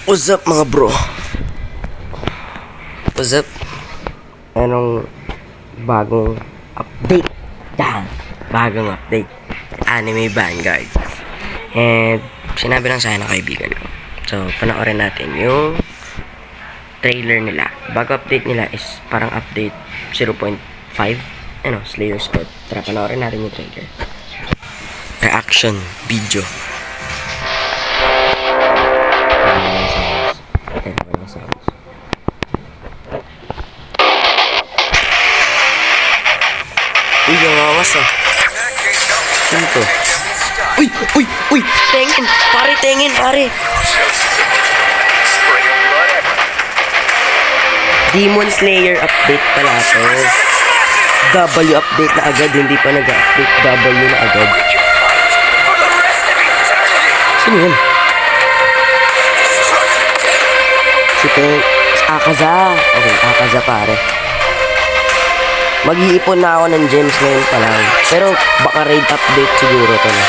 What's up mga bro? What's up? Anong bagong update? Yan! Bagong update. Anime Vanguard. And sinabi lang sa akin ng kaibigan ko. So, panoorin natin yung trailer nila. Bago update nila is parang update 0.5. Slayer Squad. Tara, panoorin natin yung trailer. Reaction video. Uy, yung awas ah. Sino to? Uy! Tengin! Pare! Demon Slayer update pala to. W update na agad, hindi pa nag-update. W na agad. Sino yun? Si Akaza. Okay, Akaza pare. Mag-iipon na ako ng gems ngayon pa lang. Pero baka raid update siguro to na.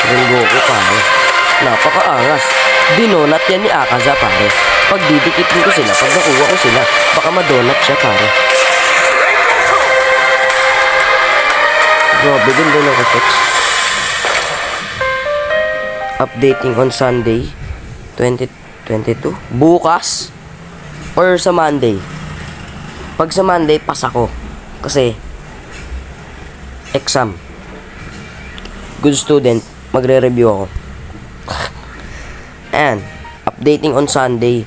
Rengoku pare. Napakaangas. Dinonat yan ni Akaza pare. Pag didikitin ko sila, pag nakuha ko sila, baka madonat siya pare. Grabe din doon ang effects. Updating on Sunday 2022. Bukas or sa Monday. Pag sa Monday, pas ako. Kasi exam. Good student. Magre-review ako. And updating on Sunday,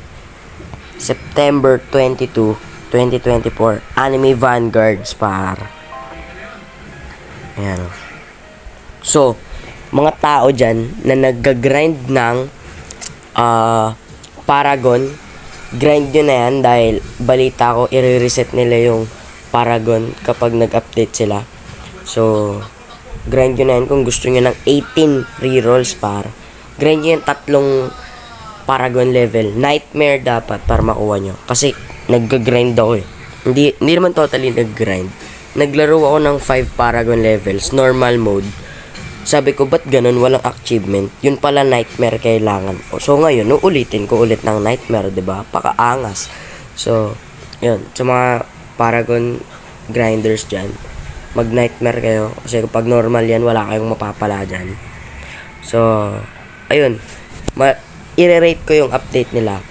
September 22, 2024. Anime Vanguards par. Ayan. So, mga tao dyan na nag-grind ng Paragon, grind nyo na yan dahil balita ko i-reset nila yung Paragon kapag nag-update sila. So, grind nyo na yan kung gusto nyo ng 18 rerolls para. Grind nyo yung tatlong Paragon level. Nightmare dapat para makuha nyo. Kasi nag-grind ako eh. Hindi naman totally nag-grind. Naglaro ako ng 5 Paragon levels, normal mode. Sabi ko, ba't ganun? Walang achievement. Yun pala nightmare kailangan. So, ngayon, ulitin ko ulit ng nightmare, diba? Pakaangas. So, yun. Sa mga Paragon grinders dyan, mag-nightmare kayo. Kasi kapag normal yan, wala kayong mapapala dyan. So, ayun. I-rate ko yung update nila.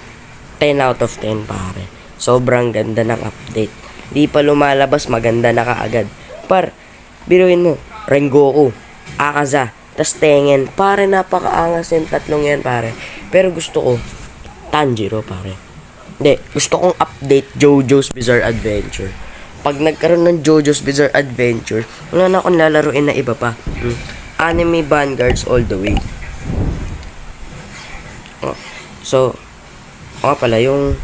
10 out of 10, pare. Sobrang ganda ng update. Di pa lumalabas, maganda na kaagad. Biruin mo, Rengoku, Akaza, tas Tengen, pare, napakaangas yung tatlong yan pare. Pero gusto ko Tanjiro pare. Hindi, gusto kong update JoJo's Bizarre Adventure. Pag nagkaroon ng JoJo's Bizarre Adventure, wala na akong lalaruin na iba pa. Anime Vanguards all the way. So, pala yung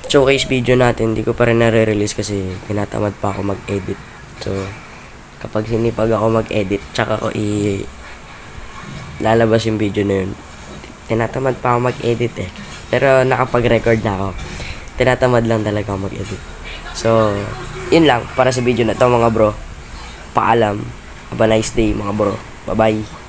showcase video natin, hindi ko pa rin nare-release kasi tinatamad pa ako mag-edit. So, kapag sinipag ako mag-edit, tsaka ko lalabas yung video na yun. Tinatamad pa ako mag-edit eh. Pero nakapag-record na ako. Tinatamad lang talaga ako mag-edit. So, yun lang para sa video na to mga bro. Paalam. Have a nice day mga bro. Bye-bye.